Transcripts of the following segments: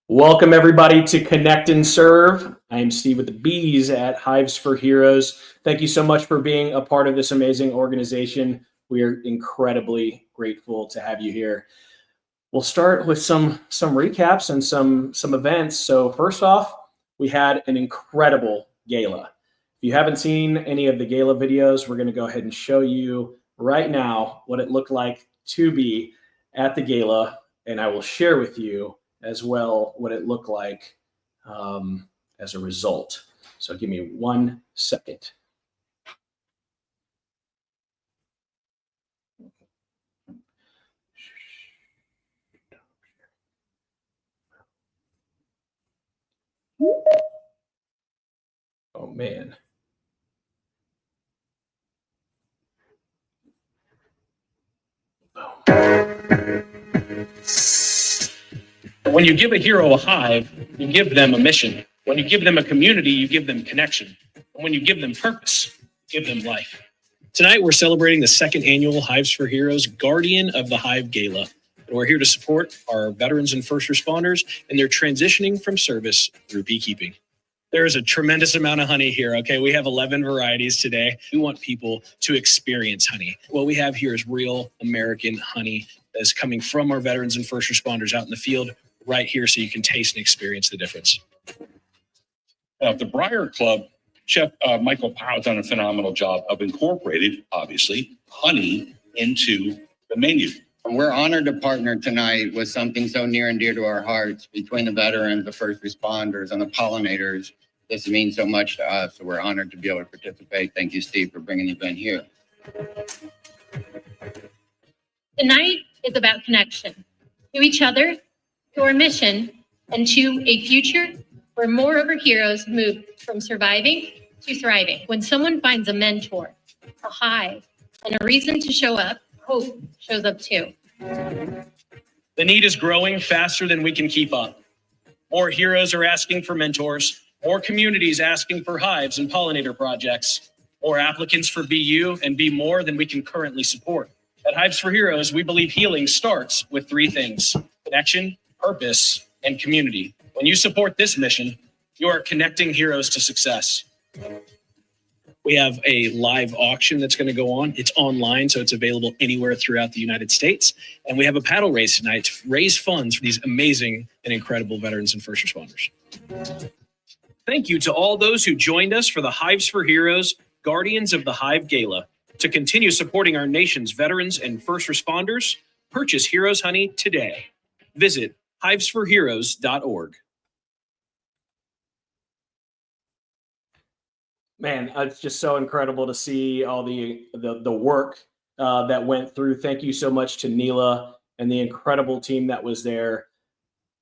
Welcome everybody to Connect and Serve. I am Steve with the Bees at Hives for Heroes. Thank you so much for being a part of this amazing organization. We are incredibly grateful to have you here. We'll start with some recaps and some events. So first off, we had an incredible gala. If you haven't seen any of the gala videos, we're going to go ahead and show you right now what it looked like to be at the gala, and I will share with you as well what it looked like as a result. So give me 1 second. Oh man. When you give a hero a hive, you give them a mission. When you give them a community, you give them connection. And when you give them purpose, you give them life. Tonight, we're celebrating the second annual Hives for Heroes Guardian of the Hive Gala. And we're here to support our veterans and first responders in their transitioning from service through beekeeping. There is a tremendous amount of honey here, okay? We have 11 varieties today. We want people to experience honey. What we have here is real American honey that is coming from our veterans and first responders out in the field right here, so you can taste and experience the difference. The Briar Club, Chef Michael Powell has done a phenomenal job of incorporating, obviously, honey into the menu. We're honored to partner tonight with something so near and dear to our hearts between the veterans, the first responders, and the pollinators. This means so much to us, so we're honored to be able to participate. Thank you, Steve, for bringing the event here. Tonight is about connection to each other, to our mission, and to a future where more of our heroes move from surviving to thriving. When someone finds a mentor, a hive, and a reason to show up, hope shows up too. The need is growing faster than we can keep up. More heroes are asking for mentors, more communities asking for hives and pollinator projects, more applicants for BU and Be More than we can currently support. At Hives for Heroes, we believe healing starts with 3 things: connection, purpose, and community. When you support this mission, you are connecting heroes to success. We have a live auction that's going to go on. It's online, so it's available anywhere throughout the United States. And we have a paddle race tonight to raise funds for these amazing and incredible veterans and first responders. Thank you to all those who joined us for the Hives for Heroes Guardians of the Hive Gala. To continue supporting our nation's veterans and first responders, purchase Heroes Honey today. Visit hivesforheroes.org. Man, it's just so incredible to see all the work that went through. Thank you so much to Neela and the incredible team that was there.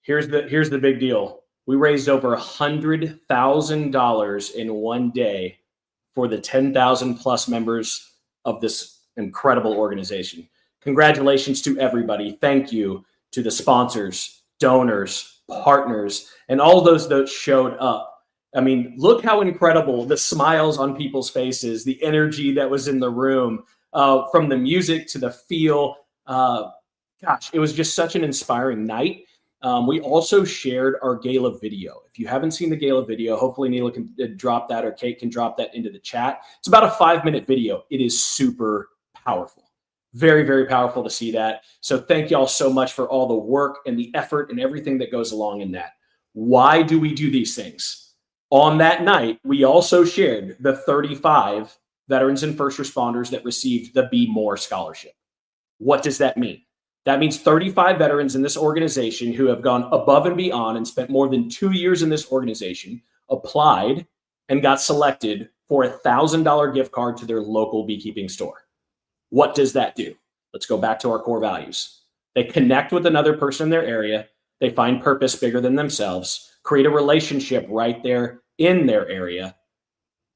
Here's the big deal. We raised over $100,000 in one day for the 10,000 plus members of this incredible organization. Congratulations to everybody. Thank you to the sponsors, donors, partners, and all those that showed up. I mean, look how incredible the smiles on people's faces, the energy that was in the room, from the music to the feel. Gosh, it was just such an inspiring night. We also shared our gala video. If you haven't seen the gala video, hopefully Neela can drop that, or Kate can drop that into the chat. It's about a 5-minute video. It is super powerful. Very, very powerful to see that. So thank y'all so much for all the work and the effort and everything that goes along in that. Why do we do these things? On that night, we also shared the 35 veterans and first responders that received the Be More scholarship. What does that mean? That means 35 veterans in this organization who have gone above and beyond and spent more than 2 years in this organization, applied and got selected for a $1,000 gift card to their local beekeeping store. What does that do? Let's go back to our core values. They connect with another person in their area. They find purpose bigger than themselves, create a relationship right there in their area,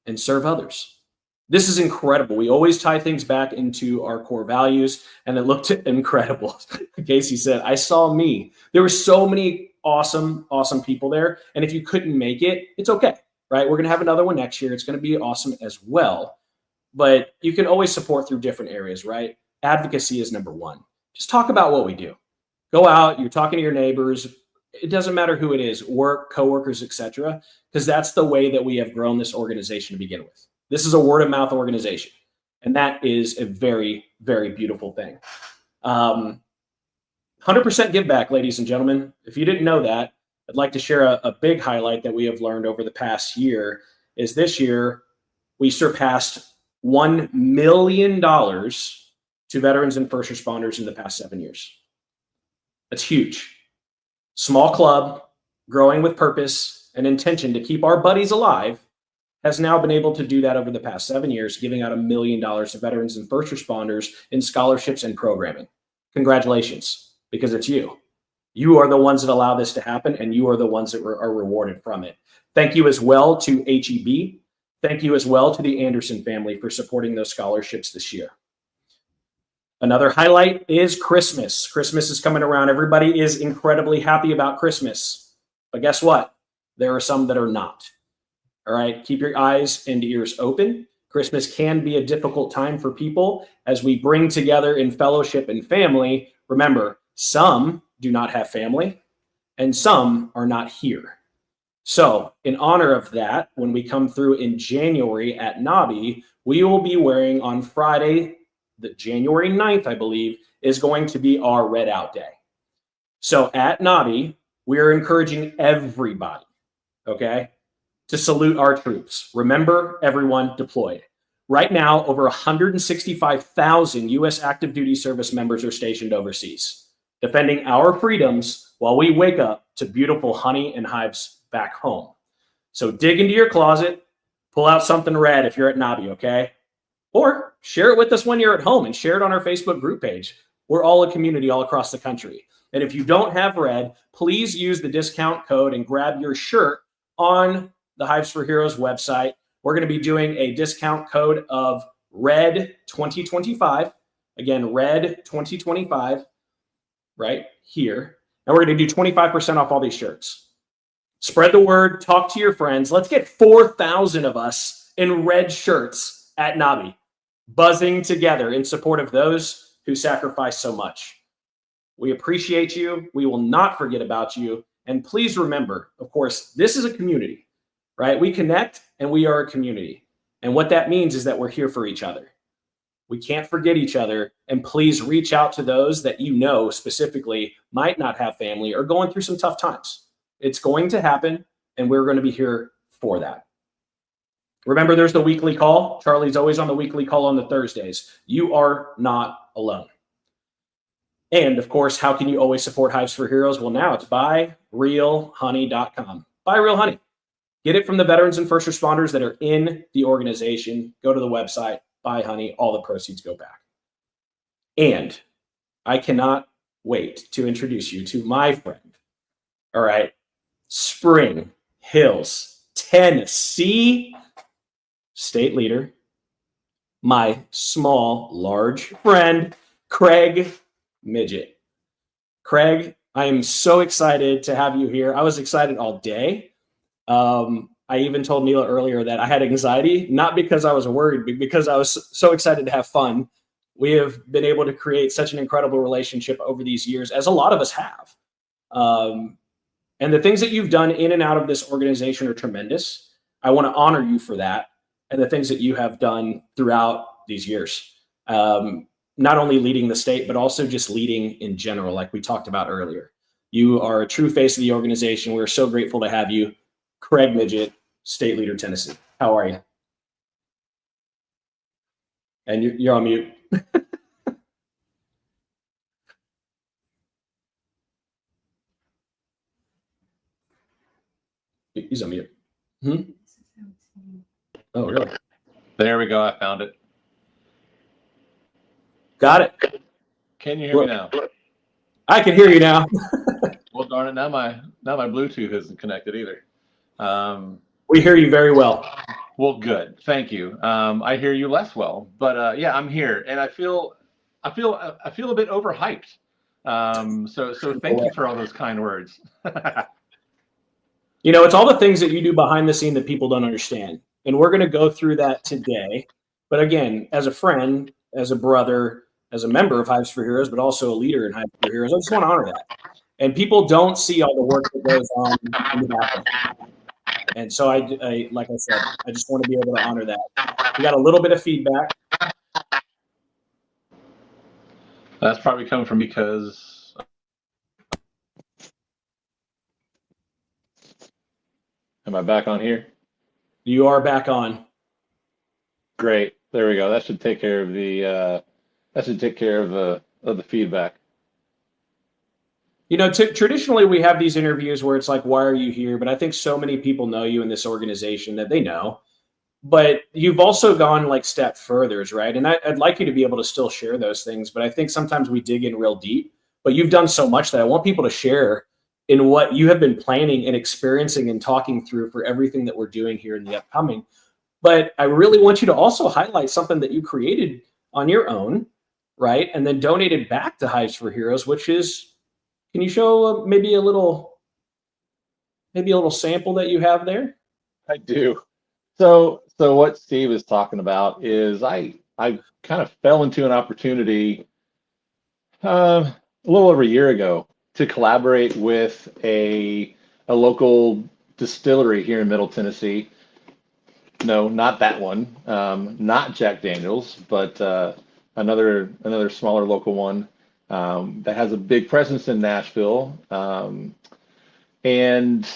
and serve others. This is incredible. We always tie things back into our core values, and it looked incredible. Casey said, I saw me. There were so many awesome, awesome people there. And if you couldn't make it, it's okay, right? We're going to have another one next year. It's going to be awesome as well. But you can always support through different areas, right? Advocacy is number one. Just talk about what we do. Go out, you're talking to your neighbors, it doesn't matter who it is, work, coworkers, etc., because that's the way that we have grown this organization to begin with. This is a word of mouth organization, and that is a very, very beautiful thing. 100% give back, ladies and gentlemen. If you didn't know that, I'd like to share a big highlight that we have learned over the past year is this year we surpassed $1 million to veterans and first responders in the past 7 years. That's huge. Small club, growing with purpose and intention to keep our buddies alive, has now been able to do that over the past 7 years, giving out $1 million to veterans and first responders in scholarships and programming. Congratulations, because it's you. You are the ones that allow this to happen, and you are the ones that are rewarded from it. Thank you as well to HEB. Thank you as well to the Anderson family for supporting those scholarships this year. Another highlight is Christmas. Christmas is coming around. Everybody is incredibly happy about Christmas. But guess what? There are some that are not. All right, keep your eyes and ears open. Christmas can be a difficult time for people as we bring together in fellowship and family. Remember, some do not have family and some are not here. So in honor of that, when we come through in January at NAHBE, we will be wearing on Friday, the January 9th, I believe, is going to be our Red Out Day. So at NAHBE, we are encouraging everybody, okay, to salute our troops. Remember, everyone deployed. Right now, over 165,000 U.S. active duty service members are stationed overseas, defending our freedoms while we wake up to beautiful honey and hives back home. So dig into your closet, pull out something red if you're at NAHBE, okay? Or share it with us when you're at home and share it on our Facebook group page. We're all a community all across the country. And if you don't have red, please use the discount code and grab your shirt on the Hives for Heroes website. We're going to be doing a discount code of RED 2025. Again, RED 2025 right here. And we're going to do 25% off all these shirts. Spread the word, talk to your friends. Let's get 4,000 of us in red shirts at NAHBE, buzzing together in support of those who sacrifice so much. We appreciate you. We will not forget about you. And please remember, of course, this is a community, right? We connect and we are a community. And what that means is that we're here for each other. We can't forget each other. And please reach out to those that you know specifically might not have family or going through some tough times. It's going to happen, and we're going to be here for that. Remember, there's the weekly call. Charlie's always on the weekly call on the Thursdays. You are not alone. And, of course, how can you always support Hives for Heroes? Well, now it's buyrealhoney.com. Buy Real Honey. Get it from the veterans and first responders that are in the organization. Go to the website, buy honey. All the proceeds go back. And I cannot wait to introduce you to my friend. All right. Spring Hills, Tennessee state leader, my small, large friend, Craig Midgett. Craig, I am so excited to have you here. I was excited all day. I even told Neela earlier that I had anxiety, not because I was worried, but because I was so excited to have fun. We have been able to create such an incredible relationship over these years, as a lot of us have. And the things that you've done in and out of this organization are tremendous. I want to honor you for that and the things that you have done throughout these years. Not only leading the state, but also just leading in general, like we talked about earlier. You are a true face of the organization. We're so grateful to have you. Craig Midgett, State Leader, Tennessee. How are you? And you're on mute. He's on mute. Oh, really? There we go. I found it. Got it. Can you hear me now? I can hear you now. Well, darn it. Now my Bluetooth isn't connected either. We hear you very well. Well, good. Thank you. I hear you less well, but yeah, I'm here, and I feel a bit overhyped. So thank you for all those kind words. You know, it's all the things that you do behind the scene that people don't understand. And we're going to go through that today. But again, as a friend, as a brother, as a member of Hives for Heroes, but also a leader in Hives for Heroes, I just want to honor that. And people don't see all the work that goes on in the background. And so I like I said, I just want to be able to honor that. We got a little bit of feedback. That's probably coming from because. Am I back on here? You are back on. Great. There we go. That should take care of the feedback. You know, traditionally we have these interviews where it's like, why are you here? But I think so many people know you in this organization that they know. But you've also gone like step furthers, right? And I'd like you to be able to still share those things. But I think sometimes we dig in real deep. But you've done so much that I want people to share in what you have been planning and experiencing and talking through for everything that we're doing here in the upcoming. But I really want you to also highlight something that you created on your own, right? And then donated back to Hives for Heroes, which is, can you show maybe a little sample that you have there? I do. So what Steve is talking about is I kind of fell into an opportunity a little over a year ago to collaborate with a local distillery here in Middle Tennessee. No, not that one. Not Jack Daniels, but another smaller local one that has a big presence in Nashville, and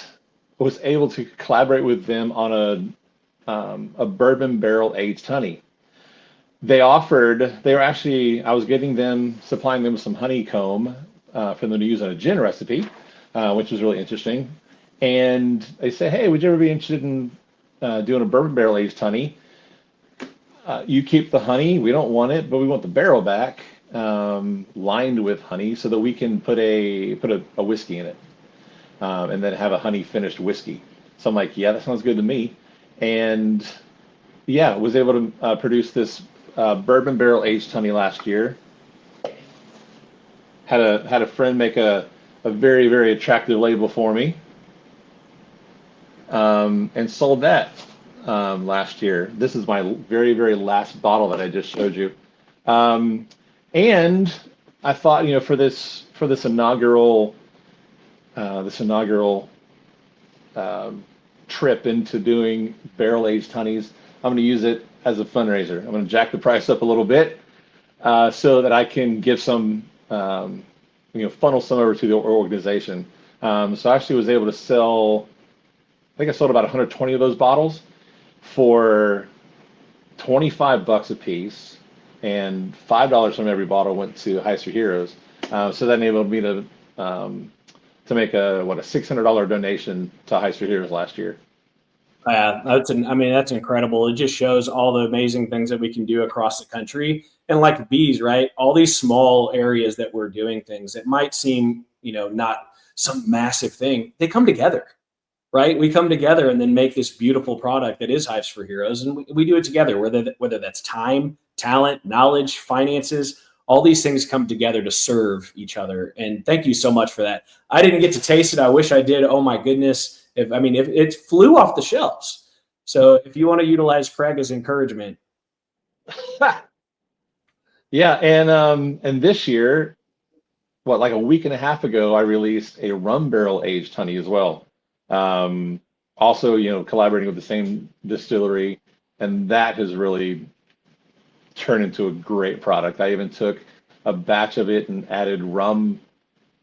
was able to collaborate with them on a bourbon barrel aged honey. I was supplying them with some honeycomb for them to use on a gin recipe, which was really interesting. And they say, hey, would you ever be interested in doing a bourbon barrel aged honey? You keep the honey, we don't want it, but we want the barrel back, lined with honey so that we can put a whiskey in it, and then have a honey finished whiskey. So I'm like, yeah, that sounds good to me. And yeah, was able to produce this bourbon barrel aged honey last year. Had a friend make a very, very attractive label for me, and sold that last year. This is my very, very last bottle that I just showed you. And I thought, you know, for this inaugural trip into doing barrel aged honeys, I'm going to use it as a fundraiser. I'm going to jack the price up a little bit so that I can give some, funnel some over to the organization. So I actually was able to sell, I think I sold about 120 of those bottles for $25 a piece, and $5 from every bottle went to Hives for Heroes. So that enabled me to make a $600 donation to Hives for Heroes last year. That's incredible. It just shows all the amazing things that we can do across the country. And like bees, right? All these small areas that we're doing things, it might seem, not some massive thing. They come together, right? We come together and then make this beautiful product that is Hives for Heroes. And we do it together, whether that's time, talent, knowledge, finances, all these things come together to serve each other. And thank you so much for that. I didn't get to taste it. I wish I did. Oh my goodness. If it flew off the shelves. So if you want to utilize Craig as encouragement. Yeah. And this year, like a week and a half ago, I released a rum barrel aged honey as well. Also, collaborating with the same distillery, and that has really turned into a great product. I even took a batch of it and added rum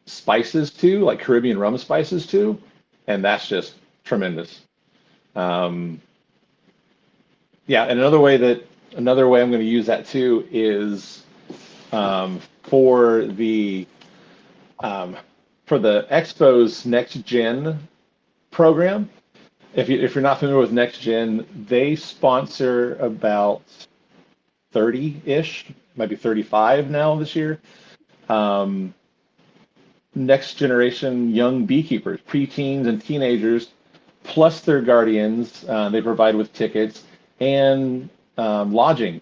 spices to, like Caribbean rum spices to, and that's just tremendous. And another way I'm going to use that too is for the Expo's Next Gen program. If you're not familiar with Next Gen, they sponsor about 30-ish, might be 35 now this year. Next generation young beekeepers, preteens and teenagers, plus their guardians. They provide with tickets and lodging,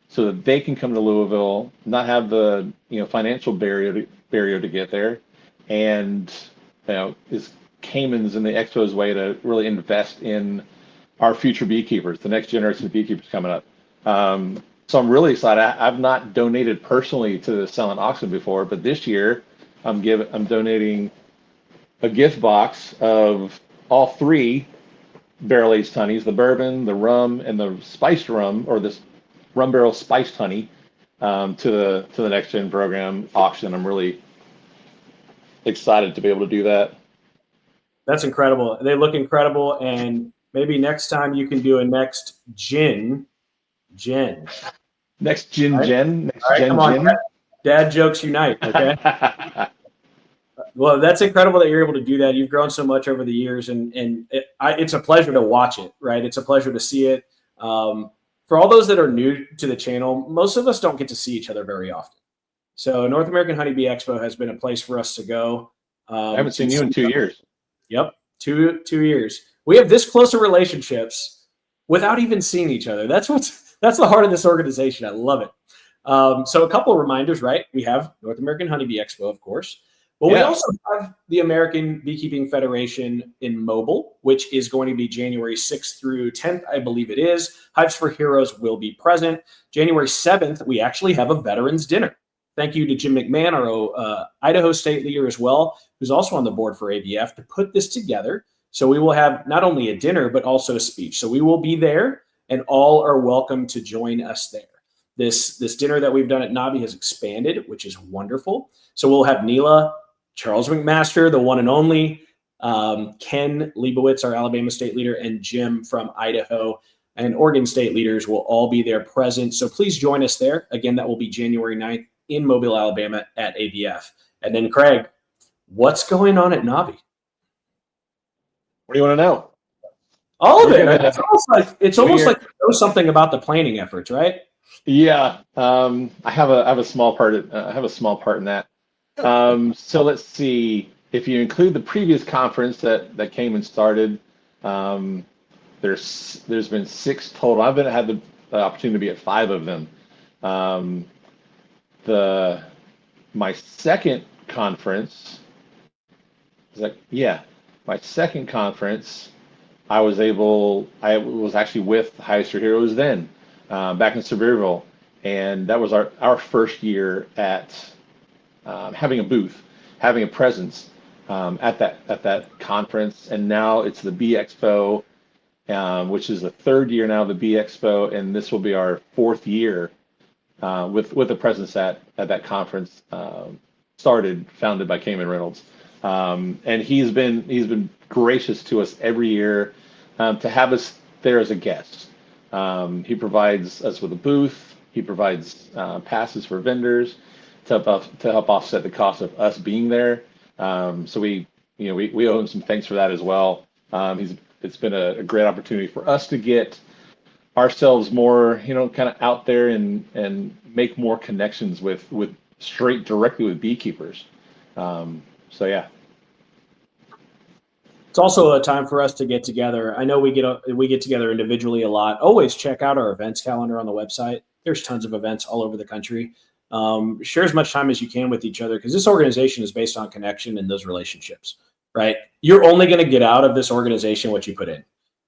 so that they can come to Louisville, not have the financial barrier to get there, and is Cayman's and the Expo's way to really invest in our future beekeepers, the next generation of beekeepers coming up. So I'm really excited. I've not donated personally to the silent auction before, but this year I'm donating a gift box of all three barrel-aged honeys, the bourbon, the rum, and the spiced rum, or this rum barrel spiced honey, to the next gen program auction. I'm really excited to be able to do that. That's incredible. They look incredible, and maybe next time you can do a next gin. Next gen Right? gen, next All right, gen come on, gin. dad jokes unite. Okay. Well, that's incredible that you're able to do that. You've grown so much over the years, and it's a pleasure to watch it. Right, it's a pleasure to see it. For all those that are new to the channel, most of us don't get to see each other very often. So North American Honeybee Expo has been a place for us to go. I haven't seen you in 2 years. Yep, two years. We have this close of relationships without even seeing each other. That's the heart of this organization. I love it. So a couple of reminders, right? We have North American Honeybee Expo, of course, but we also have the American Beekeeping Federation in Mobile, which is going to be January 6th through 10th, I believe it is. Hives for Heroes will be present. January 7th, we actually have a veterans dinner. Thank you to Jim McMahon, our Idaho state leader as well, who's also on the board for ABF, to put this together. So we will have not only a dinner, but also a speech. So we will be there, and all are welcome to join us there. This dinner that we've done at NAHBE has expanded, which is wonderful. So we'll have Neela, Charles McMaster, the one and only, Ken Leibowitz, our Alabama state leader, and Jim from Idaho, and Oregon state leaders will all be there present. So please join us there. Again, that will be January 9th in Mobile, Alabama at ABF. And then, Craig, what's going on at NAHBE? What do you want to know? All of it. It's almost like you know something about the planning efforts, right? Yeah, I have a small part. I have a small part in that. So let's see. If you include the previous conference that came and started, there's been 6 total. I've had the opportunity to be at 5 of them. My second conference my second conference, I was actually with Hives for Heroes then, back in Sevierville, and that was our first year at having a booth, having a presence at that conference. And now it's the Bee Expo, which is the 3rd year now of the Bee Expo, and this will be our 4th year with a presence at that conference, founded by Cayman Reynolds. And he's been gracious to us every year to have us there as a guest. He provides us with a booth. He provides passes for vendors to help offset the cost of us being there. So we owe him some thanks for that as well. It's been a great opportunity for us to get ourselves more, kind of out there and make more connections with directly with beekeepers. So yeah. It's also a time for us to get together. I know we get together individually a lot. Always check out our events calendar on the website. There's tons of events all over the country. Share as much time as you can with each other, because this organization is based on connection and those relationships, right? You're only going to get out of this organization what you put in.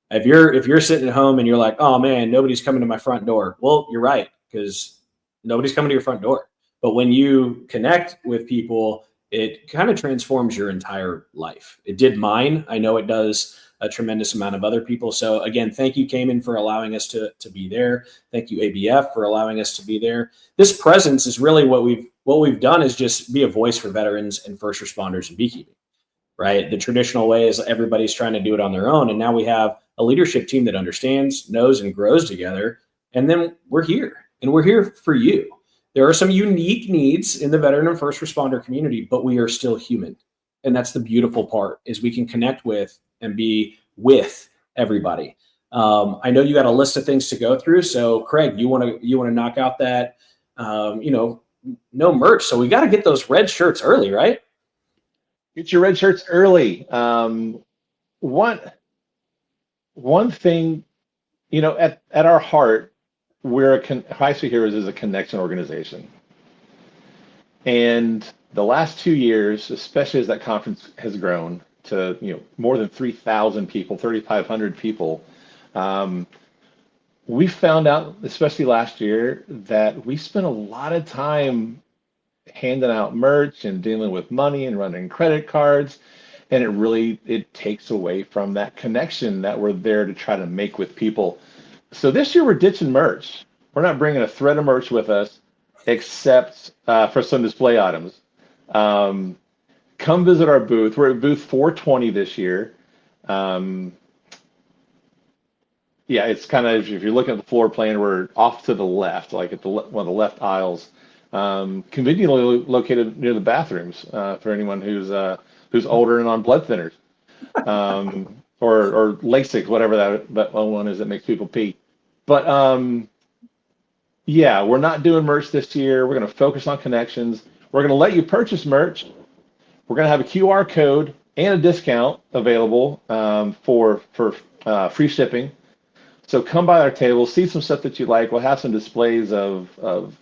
If you're sitting at home and you're like, oh man, nobody's coming to my front door. Well, you're right, because nobody's coming to your front door. But when you connect with people, it kind of transforms your entire life. It did mine. I know it does a tremendous amount of other people. So again, thank you, Cayman, for allowing us to be there. Thank you, ABF, for allowing us to be there. This presence is really what we've done is just be a voice for veterans and first responders in beekeeping, right? The traditional way is everybody's trying to do it on their own. And now we have a leadership team that understands, knows, and grows together. And then we're here, and we're here for you. There are some unique needs in the veteran and first responder community, but we are still human. And that's the beautiful part, is we can connect with and be with everybody. I know you got a list of things to go through. So Craig, you want to knock out that, no merch. So we got to get those red shirts early, right? Get your red shirts early. One thing, at our heart, Hives for Heroes is a connection organization. And the last 2 years, especially as that conference has grown to more than 3,000 people, 3,500 people, we found out, especially last year, that we spent a lot of time handing out merch and dealing with money and running credit cards. and it takes away from that connection that we're there to try to make with people. So this year we're ditching merch. We're not bringing a thread of merch with us, except for some display items. Come visit our booth. We're at booth 420 this year. Yeah, it's kind of, if you're looking at the floor plan, we're off to the left, like at one of the left aisles, conveniently located near the bathrooms for anyone who's older and on blood thinners, or Lasix, whatever that one is that makes people pee. But yeah, we're not doing merch this year. We're going to focus on connections. We're going to let you purchase merch. We're going to have a QR code and a discount available for free shipping. So come by our table, see some stuff that you like. We'll have some displays of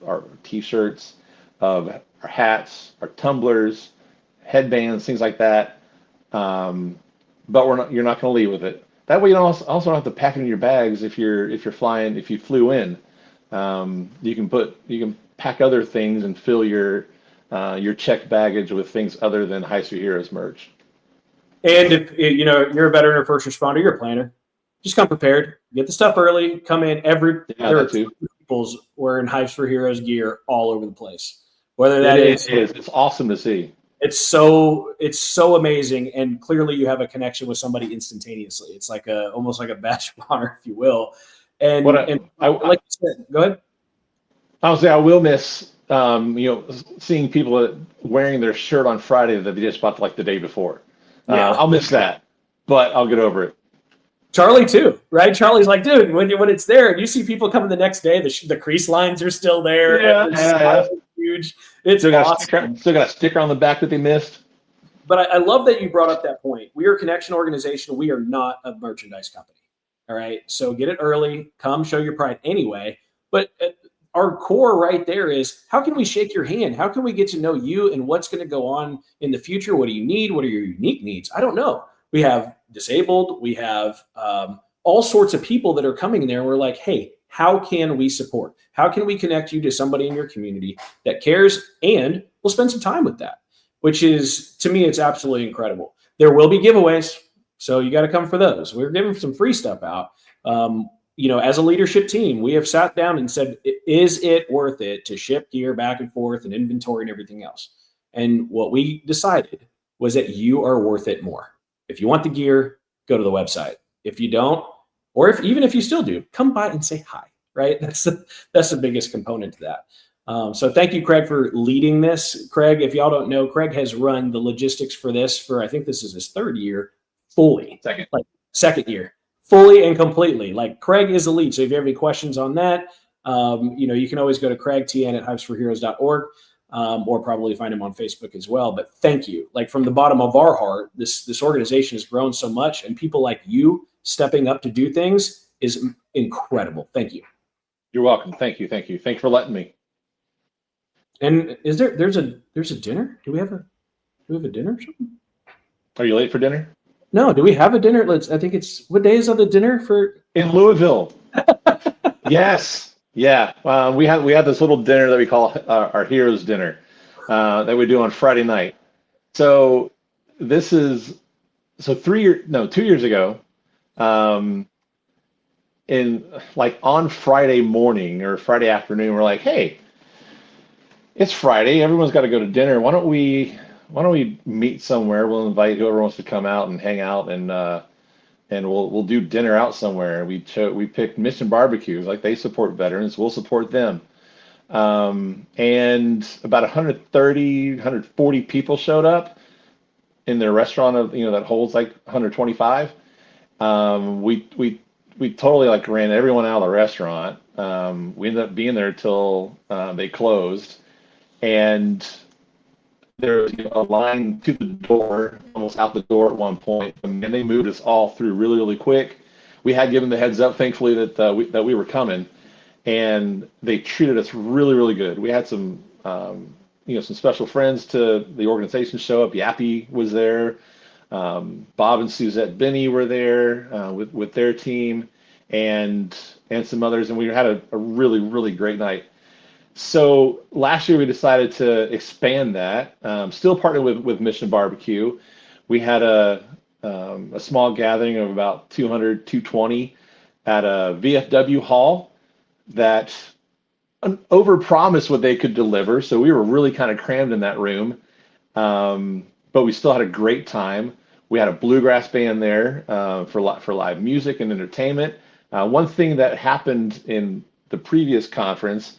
our T-shirts, of our hats, our tumblers, headbands, things like that. But you're not going to leave with it. That way you don't also don't have to pack it in your bags if you flew in. You can pack other things and fill your checked baggage with things other than Hives for Heroes merch. And if you're a veteran or first responder, you're a planner, just come prepared. Get the stuff early. Come in. There are people's wearing Hives for Heroes gear all over the place. Whether that it's awesome to see. It's so amazing, and clearly you have a connection with somebody instantaneously. It's like almost like a badge of honor, if you will. And like you said, go ahead. Honestly, I will miss seeing people wearing their shirt on Friday that they just bought like the day before. Yeah. I'll miss that, but I'll get over it. Charlie too, right? Charlie's like, dude, when it's there and you see people coming the next day, the crease lines are still there. Yeah. Huge. It's still awesome. Still got a sticker on the back that they missed. But I love that you brought up that point. We are a connection organization. We are not a merchandise company. All right. So get it early. Come show your pride anyway. But our core right there is, how can we shake your hand? How can we get to know you and what's going to go on in the future? What do you need? What are your unique needs? I don't know. We have disabled. We have all sorts of people that are coming in there. And we're like, hey, how can we support? How can we connect you to somebody in your community that cares, and we'll spend some time with that, which is, to me, it's absolutely incredible. There will be giveaways, so you got to come for those. We're giving some free stuff out. As a leadership team, we have sat down and said, is it worth it to ship gear back and forth and inventory and everything else? And what we decided was that you are worth it more. If you want the gear, go to the website. If you don't, or even if you still do, come by and say hi, right? That's the biggest component to that. So thank you, Craig, for leading this. Craig, if y'all don't know, Craig has run the logistics for this for, I think this is his third year fully. Second year. Fully and completely. Like, Craig is the lead. So if you have any questions on that, you can always go to craigtn@hivesforheroes.org, or probably find him on Facebook as well. But thank you. Like, from the bottom of our heart, this organization has grown so much, and people like you stepping up to do things is incredible. Thank you. You're welcome. Thank you. Thank you for letting me. And there's a dinner? Do we have a dinner or something? Are you late for dinner? No, do we have a dinner? I think it's, what day is on the dinner for? In Louisville. Yes. Yeah. We had this little dinner that we call our Heroes Dinner that we do on Friday night. So this is, 2 years ago, on Friday morning or Friday afternoon, we're like, hey, it's Friday. Everyone's got to go to dinner. Why don't we meet somewhere? We'll invite whoever wants to come out and hang out, and we'll do dinner out somewhere. We picked Mission Barbecues. Like, they support veterans, we'll support them. And about 140 people showed up in their restaurant that holds like 125. We totally ran everyone out of the restaurant. We ended up being there till they closed, and there was a line to the door, almost out the door at one point, and they moved us all through really, really quick. We had given the heads up, thankfully, that we were coming, and they treated us really, really good. We had some special friends to the organization show up. Yappy was there. Bob and Suzette Benny were there with their team, and some others, and we had a really, really great night. So last year we decided to expand that, still partner with Mission Barbecue, We had a small gathering of about 200, 220 at a VFW hall that overpromised what they could deliver. So we were really kind of crammed in that room. But we still had a great time. We had a bluegrass band there for live music and entertainment. One thing that happened in the previous conference,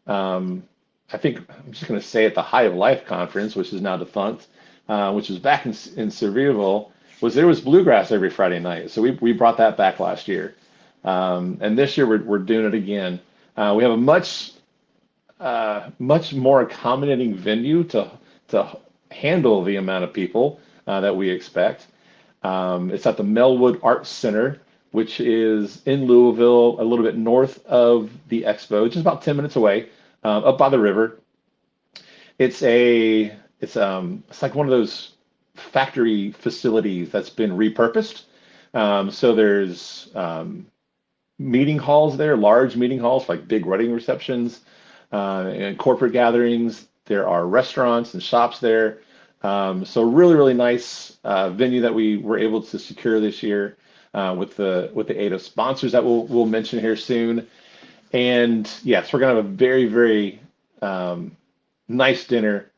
I think I'm just going to say at the High of Life conference, which is now defunct, which was back in Sevierville, was there was bluegrass every Friday night. So we brought that back last year. And this year we're doing it again. We have a much more accommodating venue to handle the amount of people that we expect. It's at the Melwood Arts Center, which is in Louisville, a little bit north of the Expo, just about 10 minutes away, up by the river. It's like one of those factory facilities that's been repurposed. So there's meeting halls there, large meeting halls, like big wedding receptions and corporate gatherings. There are restaurants and shops there. So really nice venue that we were able to secure this year with the aid of sponsors that we'll mention here soon. And yes, we're gonna have a very nice dinner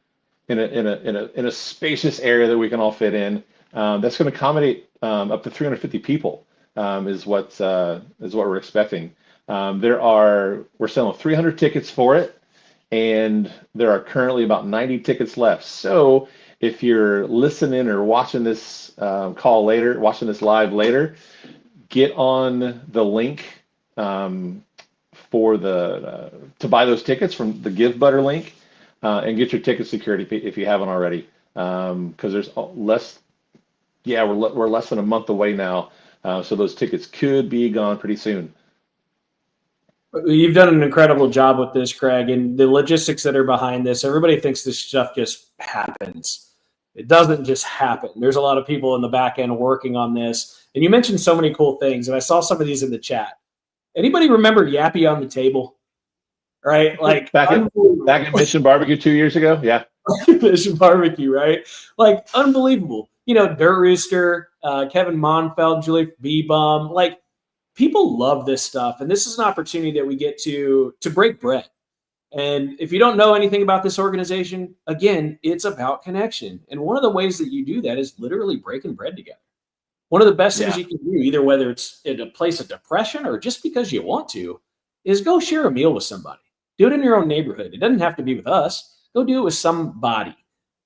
in a spacious area that we can all fit in. That's going to accommodate up to 350 people. Is what we're expecting. We're selling 300 tickets for it, and there are currently about 90 tickets left. So if you're listening or watching this call later, watching this live later, get on the link for to buy those tickets from the Give Butter link and get your ticket secured if you haven't already. Because there's less. Yeah, we're less than a month away now. So those tickets could be gone pretty soon. You've done an incredible job with this, Craig, and the logistics that are behind this. Everybody thinks this stuff just happens. It doesn't just happen. There's a lot of people in the back end working on this. And you mentioned so many cool things, and I saw some of these in the chat. Anybody remember Yappy on the Table? Right? Like back at Mission Barbecue 2 years ago? Yeah. Mission Barbecue, right? Like unbelievable. You know, Dirt Rooster, Kevin Monfeld, Julie B-Bum, like people love this stuff. And this is an opportunity that we get to break bread. And if you don't know anything about this organization, again, it's about connection. And one of the ways that you do that is literally breaking bread together. One of the best things you can do, either whether it's in a place of depression or just because you want to, is go share a meal with somebody. Do it in your own neighborhood. It doesn't have to be with us. Go do it with somebody.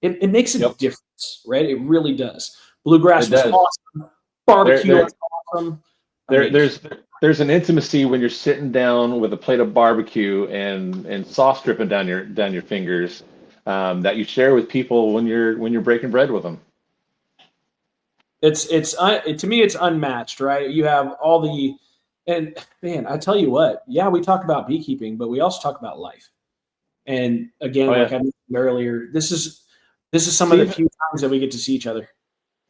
It makes a difference, right? It really does. Bluegrass was awesome. Barbecue was awesome. There's an intimacy when you're sitting down with a plate of barbecue and sauce dripping down your fingers that you share with people when you're breaking bread with them. To me, it's unmatched, right? You have all the, and man, I tell you what, we talk about beekeeping, but we also talk about life. And again, like I mentioned earlier, this is some of the few times that we get to see each other.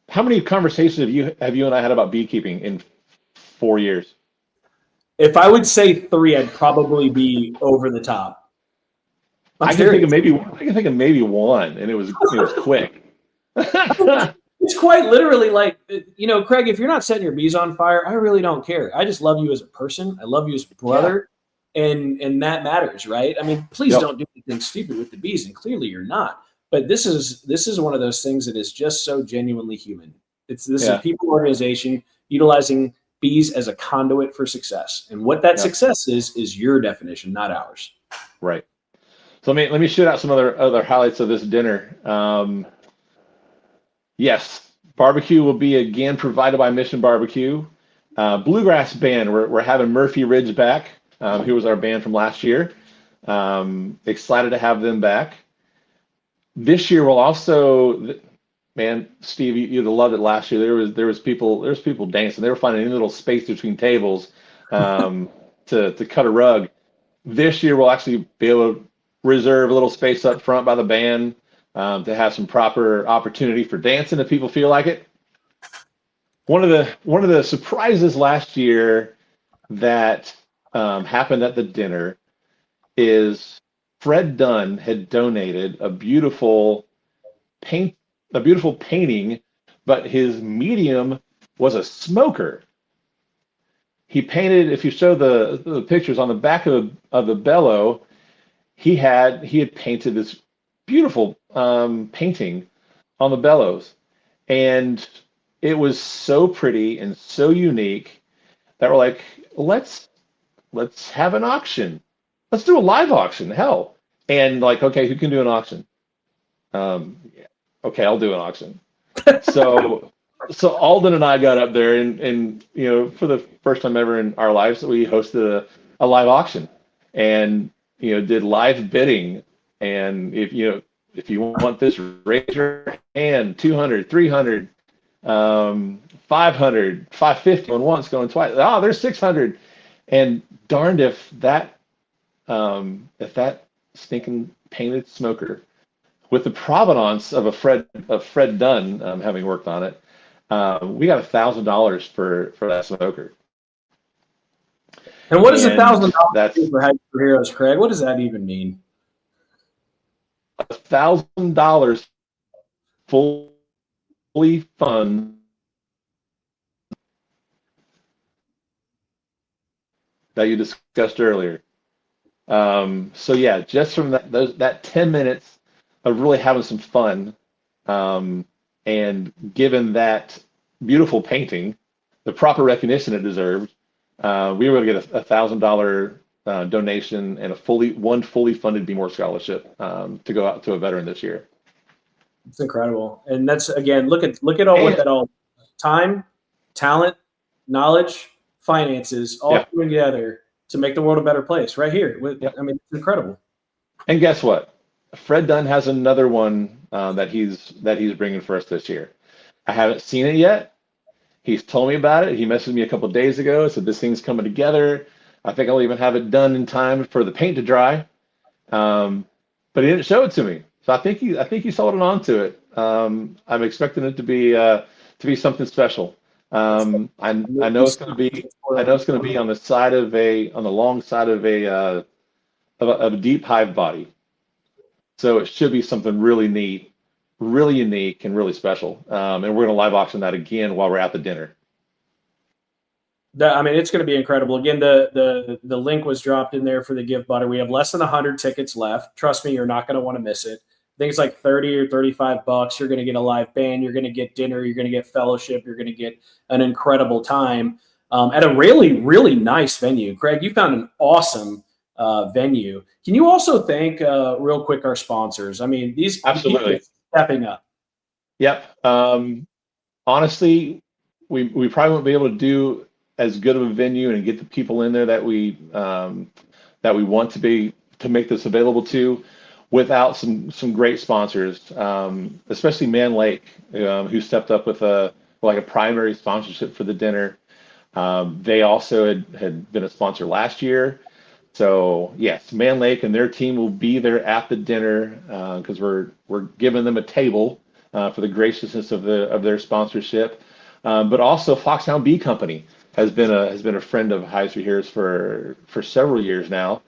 How many conversations have you and I had about beekeeping in 4 years? If I would say 3, I'd probably be over the top. I can think of maybe one, and it was quick. It's quite literally like, Craig, if you're not setting your bees on fire, I really don't care. I just love you as a person. I love you as a brother. And that matters, right? I mean, please don't do anything stupid with the bees, and clearly you're not. But this is one of those things that is just so genuinely human. This is a people organization utilizing bees as a conduit for success. And what that success is your definition, not ours. Right. So let me shoot out some other highlights of this dinner. Yes, barbecue will be again provided by Mission Barbecue. Bluegrass band, we're having Murphy Ridge back, who was our band from last year. Excited to have them back. This year we'll also, man, Steve, you'd have loved it last year. There was people dancing. They were finding any little space between tables to cut a rug. This year we'll actually be able to reserve a little space up front by the band to have some proper opportunity for dancing if people feel like it. One of the surprises last year that happened at the dinner is Fred Dunn had donated a beautiful painting but his medium was a smoker. He painted, if you show the pictures on the back of the bellow, he had painted this beautiful painting on the bellows, and it was so pretty and so unique that we're like, let's have an auction. Let's do a live auction. Hell, and like, okay, who can do an auction? Yeah, okay, I'll do an auction. So Alden and I got up there, and you know, for the first time ever in our lives, we hosted a live auction, and you know, did live bidding. And if you want this, raise your hand. 200, 300, 500, 550 going once, going twice. Oh, there's 600. And darned if that stinking painted smoker with the provenance of Fred Dunn, having worked on it, we got $1,000 for that smoker. And what is And $1,000 for Hives for Heroes, Craig? What does that even mean? $1,000 fully fund that you discussed earlier. So yeah, just from that 10 minutes of really having some fun, and given that beautiful painting the proper recognition it deserved, we were able to get a $1,000 donation and one fully funded Be More scholarship to go out to a veteran this year. It's incredible, and that's, again, look at all what that all time, talent, knowledge, finances all coming together to make the world a better place right here. I mean, it's incredible. And guess what? Fred Dunn has another one that he's bringing for us this year. I haven't seen it yet. He's told me about it. He messaged me a couple of days ago, said this thing's coming together. I think I'll even have it done in time for the paint to dry. But he didn't show it to me, so I think he's holding on to it. I'm expecting it to be something special. I know it's going to be on the long side of a deep hive body. So it should be something really neat, really unique, and really special. And we're going to live auction that again while we're at the dinner. I mean, it's going to be incredible. Again, the link was dropped in there for the gift butter. We have less than 100 tickets left. Trust me, you're not going to want to miss it. I think it's like 30 or 35 bucks. You're going to get a live band. You're going to get dinner. You're going to get fellowship. You're going to get an incredible time at a really, really nice venue. Craig, you found an awesome venue. Can you also thank real quick our sponsors? I mean, these absolutely people stepping up. Yep. Honestly, we probably won't be able to do as good of a venue and get the people in there that we want to make this available to without some great sponsors, especially Man Lake, who stepped up with a primary sponsorship for the dinner. They also had been a sponsor last year. So yes, Man Lake and their team will be there at the dinner because we're giving them a table for the graciousness of their sponsorship. But also Foxhound Bee Company has been a friend of Hives for Heroes for several years now,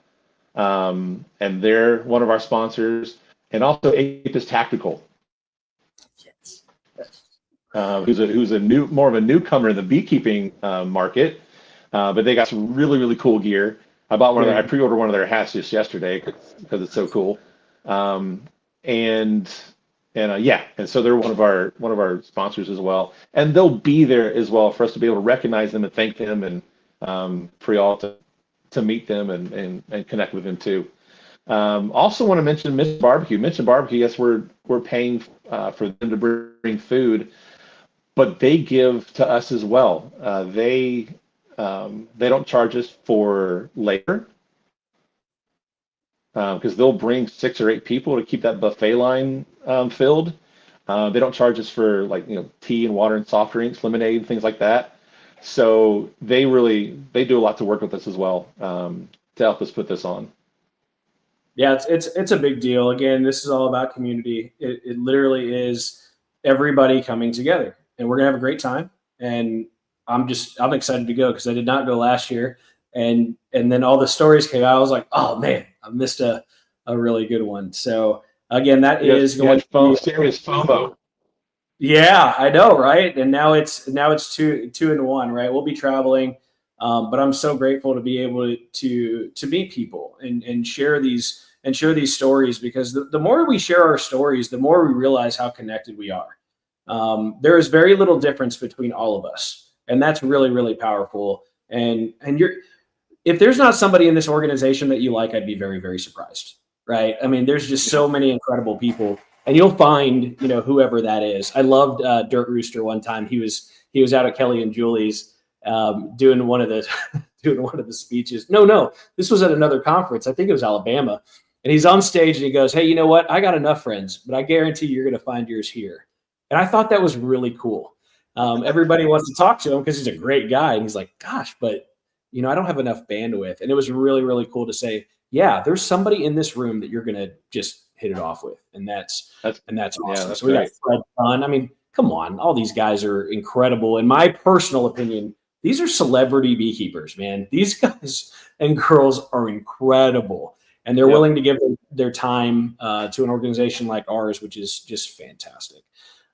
and they're one of our sponsors. And also Apis Tactical, who's more of a newcomer in the beekeeping market, but they got some really, really cool gear. I pre-ordered one of their hats just yesterday because it's so cool. And so they're one of our sponsors as well, and they'll be there as well for us to be able to recognize them and thank them, and for y'all to meet them and connect with them too. Also want to mention Mission Barbecue. Mission Barbecue, yes, we're paying for them to bring food, but they give to us as well. They don't charge us for labor because they'll bring 6 or 8 people to keep that buffet line filled. They don't charge us for tea and water and soft drinks, lemonade, and things like that. So they do a lot to work with us as well to help us put this on. Yeah, it's a big deal. Again, this is all about community. It literally is everybody coming together, and we're gonna have a great time. And I'm excited to go because I did not go last year, and then all the stories came out. I was like, oh man, I missed a really good one. So again, that is going to be serious FOMO. Yeah, I know, right? And now it's two and one, right? We'll be traveling, but I'm so grateful to be able to meet people and share these stories, because the more we share our stories, the more we realize how connected we are. There is very little difference between all of us, and that's really really powerful. And you're if there's not somebody in this organization that you like, I'd be very, very surprised. Right. I mean, there's just so many incredible people, and you'll find, whoever that is. I loved Dirt Rooster one time. He was out at Kelly and Julie's, doing one of the doing one of the speeches. No, this was at another conference. I think it was Alabama. And he's on stage and he goes, "Hey, you know what? I got enough friends, but I guarantee you're going to find yours here." And I thought that was really cool. Everybody wants to talk to him because he's a great guy. And he's like, "Gosh, but I don't have enough bandwidth." And it was really, really cool to say, yeah, there's somebody in this room that you're going to just hit it off with. And that's awesome. Yeah, that's So we got great. Fred Dunn. I mean, come on. All these guys are incredible. In my personal opinion, these are celebrity beekeepers, man. These guys and girls are incredible. And they're Yep. willing to give their time to an organization like ours, which is just fantastic.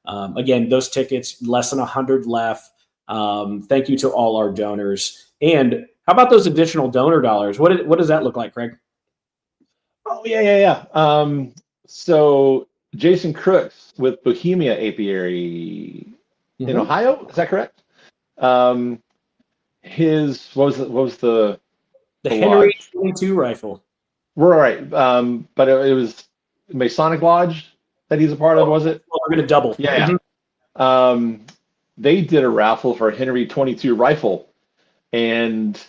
Again, those tickets, less than 100 left. Thank you to all our donors. And how about those additional donor dollars? What does that look like, Craig? Oh yeah. So Jason Crooks with Bohemia Apiary in Ohio, is that correct? His what was the Henry lodge? 22 rifle. Right, but it was Masonic Lodge that he's a part of, was it? Well, we're going to double. Yeah. They did a raffle for a Henry 22 rifle, and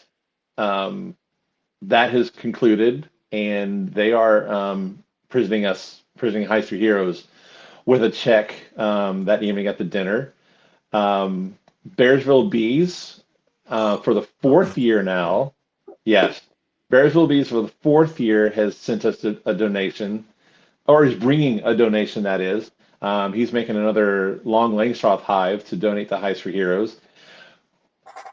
that has concluded, and they are presenting Hives for Heroes with a check that evening at the dinner. Bearsville Bees for the fourth year now. Yes, Bearsville Bees for the fourth year has sent us a donation, or is bringing a donation, that is. He's making another long Langstroth hive to donate to Hives for Heroes.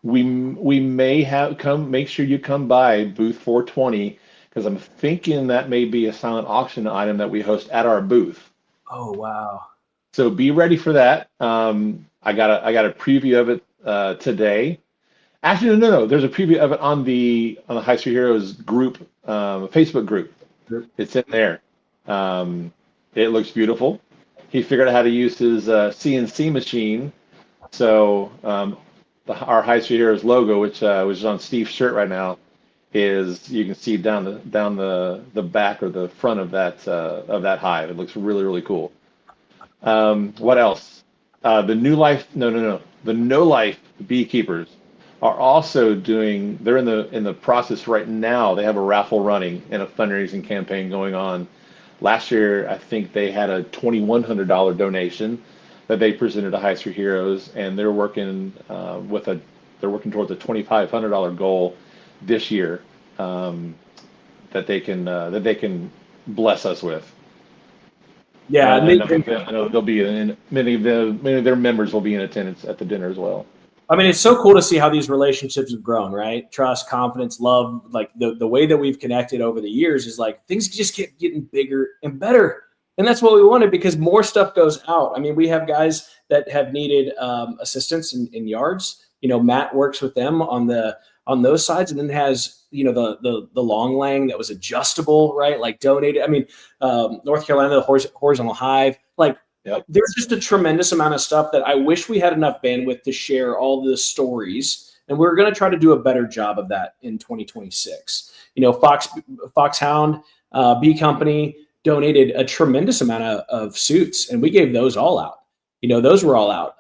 We may make sure you come by booth 420, because I'm thinking that may be a silent auction item that we host at our booth. Oh, wow. So be ready for that. I got a preview of it today. Actually, no. There's a preview of it on the Hives for Heroes group, Facebook group. It's in there. It looks beautiful. He figured out how to use his CNC machine. So our Hives for Heroes logo, which is on Steve's shirt right now, is, you can see down the back or the front of that hive. It looks really, really cool. What else? The New Life, no, the No Life beekeepers are also they're in the process right now. They have a raffle running and a fundraising campaign going on. Last year, I think they had a $2,100 donation that they presented to Hives for Heroes, and they're working towards a $2,500 goal this year, that they can bless us with. Yeah, I know they'll be many of their members will be in attendance at the dinner as well. I mean, it's so cool to see how these relationships have grown, right? Trust, confidence, love. Like the way that we've connected over the years is like things just keep getting bigger and better. And that's what we wanted, because more stuff goes out. I mean, we have guys that have needed assistance in yards. Matt works with them on those sides, and then has, the long lang that was adjustable, right? Like donated. I mean, North Carolina, the horizontal hive, like, yep. There's just a tremendous amount of stuff that I wish we had enough bandwidth to share all the stories. And we're going to try to do a better job of that in 2026. Foxhound Bee Company donated a tremendous amount of suits, and we gave those all out. Those were all out.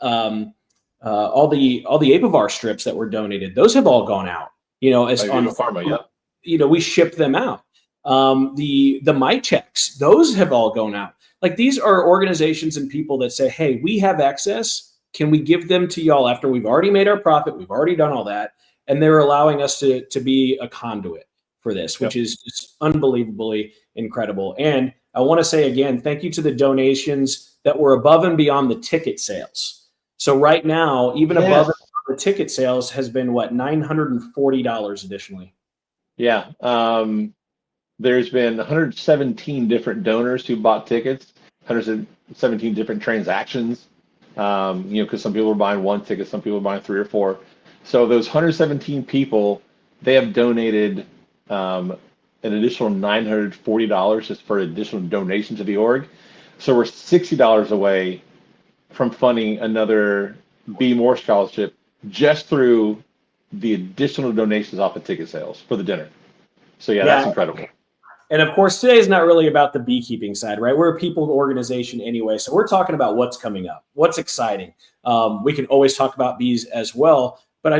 All the Apivar strips that were donated, those have all gone out. As on pharma, yeah. We ship them out. The mite checks, those have all gone out. Like, these are organizations and people that say, hey, we have excess. Can we give them to y'all after we've already made our profit? We've already done all that. And they're allowing us to be a conduit for this, which is just unbelievably incredible. And I want to say again, thank you to the donations that were above and beyond the ticket sales. So right now, even above the ticket sales has been $940 additionally. Yeah. There's been 117 different donors who bought tickets, 117 different transactions. because some people are buying one ticket, some people are buying 3 or 4. So those 117 people, they have donated an additional $940 just for additional donation to the org. So we're $60 away from funding another Be More scholarship just through the additional donations off the ticket sales for the dinner. So yeah, that's incredible. And of course, today is not really about the beekeeping side, right? We're a people organization anyway. So we're talking about what's coming up, what's exciting. We can always talk about bees as well. But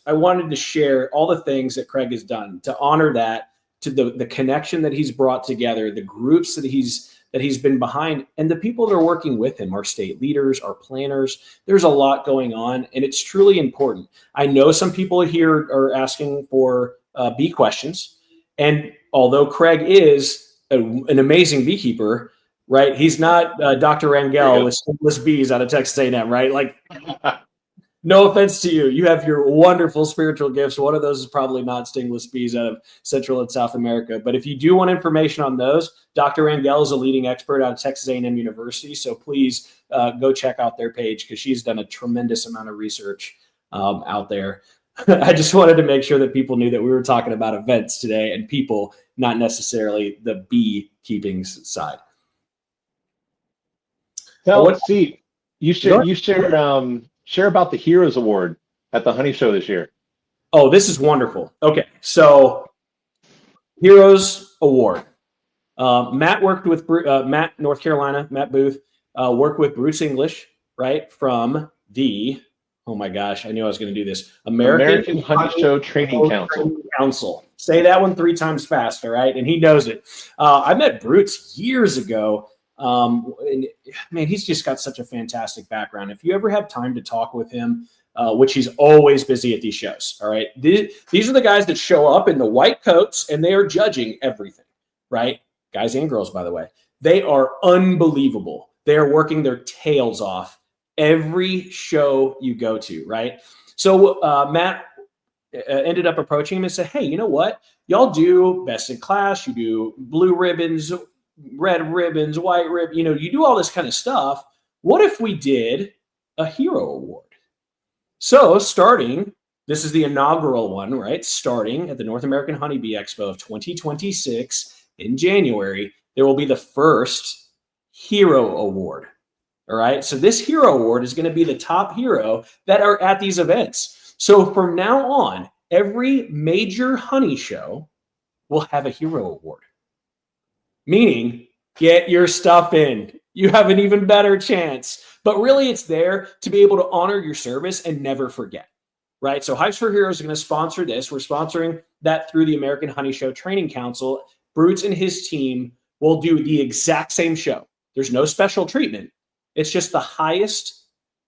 I wanted to share all the things that Craig has done to honor that, to the connection that he's brought together, the groups that he's been behind, and the people that are working with him, our state leaders, our planners. There's a lot going on, and it's truly important. I know some people here are asking for bee questions. And although Craig is an amazing beekeeper, right? He's not Dr. Rangel with stingless bees out of Texas A&M, right? Like, no offense to you. You have your wonderful spiritual gifts. One of those is probably not stingless bees out of Central and South America. But if you do want information on those, Dr. Rangel is a leading expert out of Texas A&M University. So please go check out their page because she's done a tremendous amount of research out there. I just wanted to make sure that people knew that we were talking about events today and people, not necessarily the beekeeping side. Now, let's see. You share about the Heroes Award at the Honey Show this year. Oh, this is wonderful. Okay, so Heroes Award. Matt worked with Matt, North Carolina. Matt Booth worked with Bruce English, right, from the. Oh my gosh, I knew I was going to do this. American Honey Show Training Council. Say that one 3 times fast, all right? And he knows it. I met Bruce years ago. And man, he's just got such a fantastic background. If you ever have time to talk with him, which he's always busy at these shows, all right? These are the guys that show up in the white coats and they are judging everything, right? Guys and girls, by the way. They are unbelievable. They are working their tails off every show you go to, right? So Matt ended up approaching him and said, hey, you know what? Y'all do best in class. You do blue ribbons, red ribbons, white ribbon. You do all this kind of stuff. What if we did a hero award? So this is the inaugural one, right? Starting at the North American Honeybee Expo of 2026 in January, there will be the first hero award. All right. So this hero award is going to be the top hero that are at these events. So from now on, every major honey show will have a hero award. Meaning, get your stuff in. You have an even better chance. But really, it's there to be able to honor your service and never forget. Right. So Hives for Heroes is going to sponsor this. We're sponsoring that through the American Honey Show Training Council. Bruce and his team will do the exact same show. There's no special treatment. It's just the highest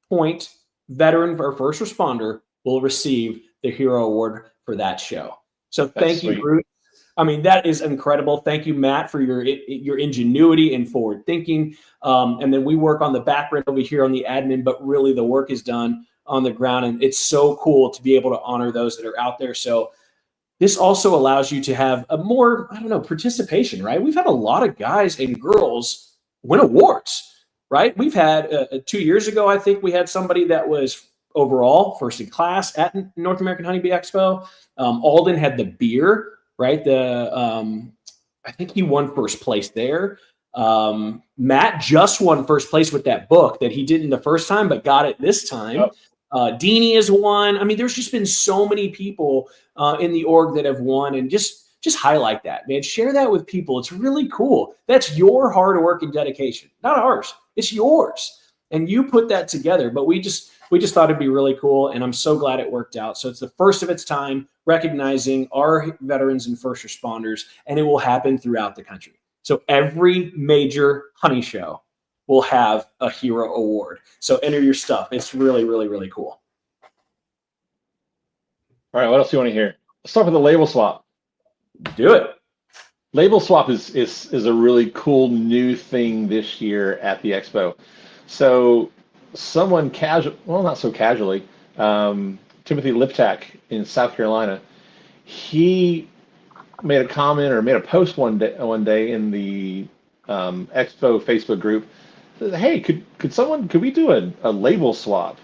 point veteran or first responder will receive the hero award for that show. So thank you, Bruce. I mean, that is incredible. Thank you, Matt, for your ingenuity and forward thinking. And then we work on the back end over here on the admin, but really the work is done on the ground. And it's so cool to be able to honor those that are out there. So this also allows you to have a more, participation, right? We've had a lot of guys and girls win awards. Right? We've had 2 years ago, I think we had somebody that was overall first in class at North American Honeybee Expo. Alden had the beer, right? I think he won first place there. Matt just won first place with that book that he didn't the first time, but got it this time. Yep. Deanie has won. I mean, there's just been so many people in the org that have won, and just highlight that, man. Share that with people. It's really cool. That's your hard work and dedication, not ours. It's yours. And you put that together. But we just thought it'd be really cool. And I'm so glad it worked out. So it's the first of its time recognizing our veterans and first responders, and it will happen throughout the country. So every major honey show will have a hero award. So enter your stuff. It's really, really, really cool. All right. What else do you want to hear? Let's start with the label swap. Do it. Label swap is a really cool new thing this year at the Expo. So someone not so casually, Timothy Liptak in South Carolina, he made a comment or made a post one day in the Expo Facebook group hey, could we do a label swap?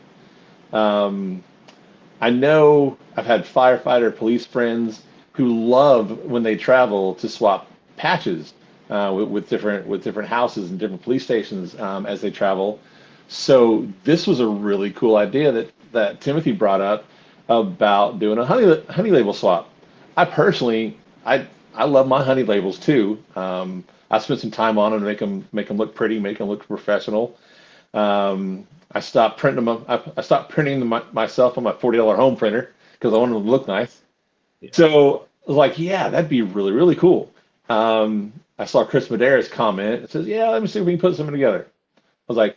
I know I've had firefighter, police friends who love when they travel to swap patches with different houses and different police stations as they travel. So this was a really cool idea that Timothy brought up about doing a honey label swap. I personally, I love my honey labels too. I spent some time on them to make them look pretty, make them look professional. I stopped printing them. I stopped printing them myself on my $40 home printer because I wanted them to look nice. Yeah. So I was like, yeah, that'd be really, really cool. I saw Chris Madera's comment. It says, yeah, let me see if we can put something together. I was like,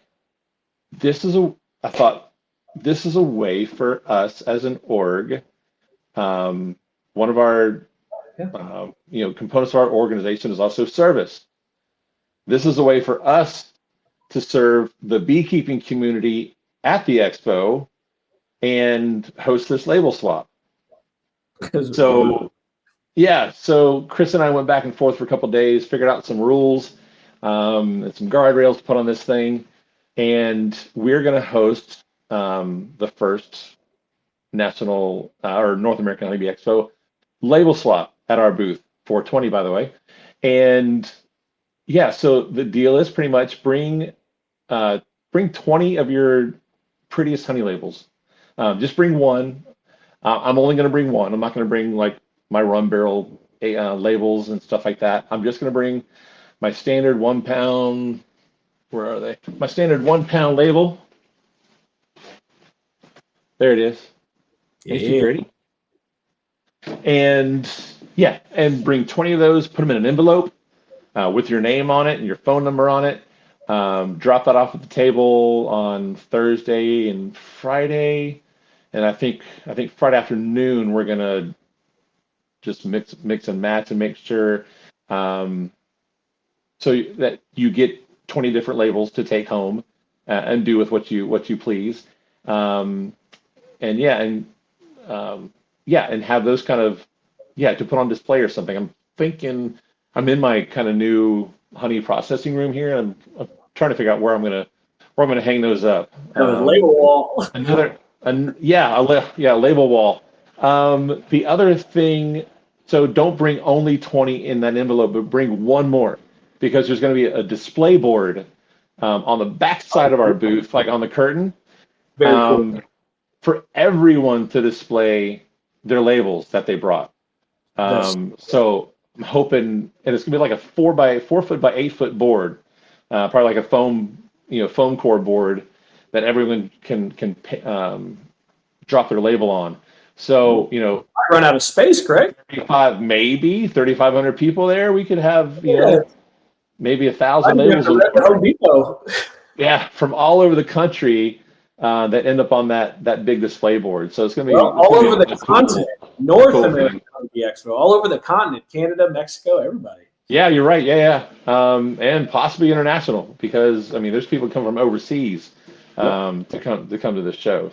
I thought this is a way for us as an org. One of our, components of our organization is also service. This is a way for us to serve the beekeeping community at the expo and host this label swap. So, yeah, so Chris and I went back and forth for a couple of days, figured out some rules and some guardrails to put on this thing. And we're going to host the first national or North American Honeybee Expo label swap at our booth, 420, by the way. And yeah, so the deal is pretty much bring 20 of your prettiest honey labels. Just bring one. I'm only going to bring one. I'm not going to bring like my rum barrel labels and stuff like that. I'm just going to bring my standard 1 pound. Where are they? My standard 1 pound label. There it is. Ain't she pretty? And yeah, and bring 20 of those, put them in an envelope with your name on it and your phone number on it. Drop that off at the table on Thursday and Friday. And I think Friday afternoon we're gonna just mix and match and make sure so that you get 20 different labels to take home and do with what you please. And have those kind of to put on display or something. I'm thinking I'm in my kind of new honey processing room here. I'm trying to figure out where I'm gonna hang those up. Label wall. Label wall. The other thing, so don't bring only 20 in that envelope, but bring one more because there's going to be a display board on the back side of our booth, like on the curtain, Very cool. for everyone to display their labels that they brought. So I'm hoping, and it's gonna be like a 4 foot by 8 foot board, probably like a foam core board that everyone can drop their label on. So I run out of space, Craig. 3,500 people there. We could have maybe 1,000 labels. Home Depot. Yeah, from all over the country that end up on that big display board. So it's going to be all over the continent, North American Honeybee Expo, all over the continent, Canada, Mexico, everybody. Yeah, you're right. Yeah. And possibly international because there's people who come from overseas to come to this show.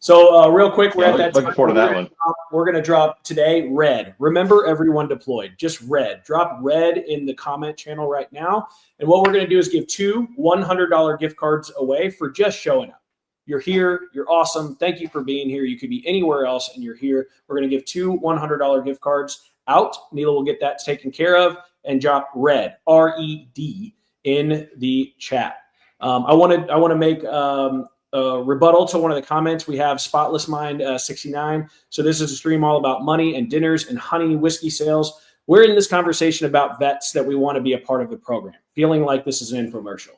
So real quick, we're at that. Looking forward to that one. We're going to drop today red. Remember, everyone deployed. Just red. Drop red in the comment channel right now. And what we're going to do is give 2 $100 gift cards away for just showing up. You're here. You're awesome. Thank you for being here. You could be anywhere else, and you're here. We're going to give 2 $100 gift cards out. Neela will get that taken care of and drop red, RED, in the chat. I want to make rebuttal to one of the comments. We have Spotless Mind 69. So this is a stream all about money and dinners and honey whiskey sales. We're in this conversation about vets that we want to be a part of the program, feeling like this is an infomercial.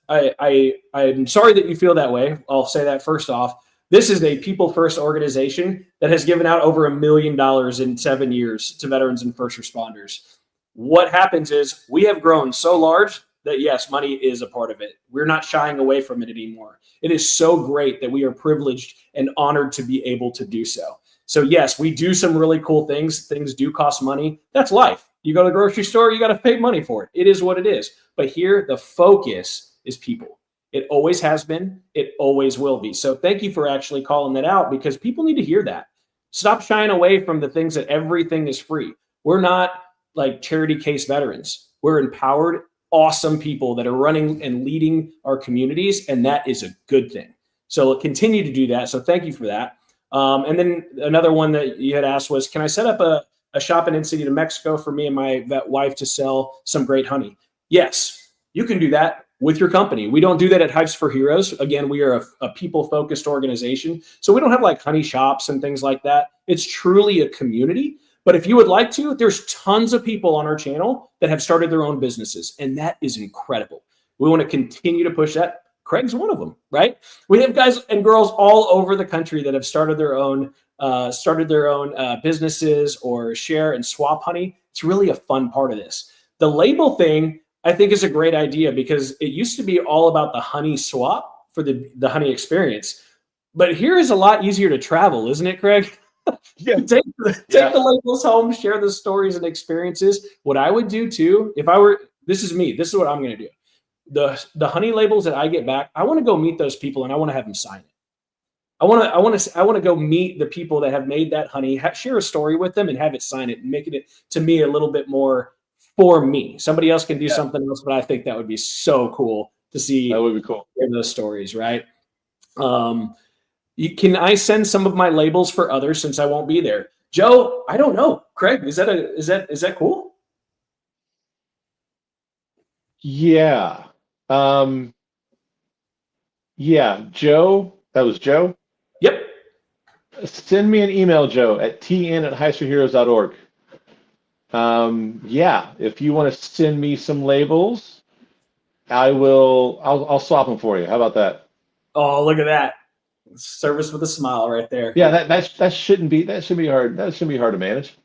I'm sorry that you feel that way. I'll say that first off. This is a people first organization that has given out over $1 million in 7 years to veterans and first responders. What happens is we have grown so large that yes, money is a part of it. We're not shying away from it anymore. It is so great that we are privileged and honored to be able to do so. So yes, we do some really cool things. Things do cost money. That's life. You go to the grocery store, you got to pay money for it. It is what it is. But here, the focus is people. It always has been. It always will be. So thank you for actually calling that out because people need to hear that. Stop shying away from the things that everything is free. We're not like charity case veterans. We're empowered awesome people that are running and leading our communities, and that is a good thing. So continue to do that. So thank you for that. And then another one that you had asked was, can I set up a shop in City, New Mexico for me and my vet wife to sell some great honey? Yes, you can do that with your company. We don't do that at Hives for Heroes. Again, we are a people-focused organization. So we don't have like honey shops and things like that. It's truly a community. But if you would like to, there's tons of people on our channel that have started their own businesses, and that is incredible. We want to continue to push that. Craig's one of them, right? We have guys and girls all over the country that have started their own businesses or share and swap honey. It's really a fun part of this. The label thing, I think, is a great idea because it used to be all about the honey swap for the honey experience. But here is a lot easier to travel, isn't it, Craig? Yeah. Take the labels home, share the stories and experiences. What I would do too, if I were, this is me, this is what I'm going to do. The honey labels that I get back, I want to go meet those people and I want to have them sign it. I want to go meet the people that have made that honey, share a story with them and have it sign it and making it to me a little bit more for me. Somebody else can do something else, but I think that would be so cool to see. That would be cool. Those stories, right? Can I send some of my labels for others since I won't be there? Joe, I don't know. Craig, is that cool? Yeah. Yeah, Joe, that was Joe. Yep. Send me an email, Joe, at tn@hivesforheroes.org. Yeah, if you want to send me some labels, I'll swap them for you. How about that? Oh, look at that. Service with a smile right there. Yeah, that shouldn't be hard. That shouldn't be hard to manage.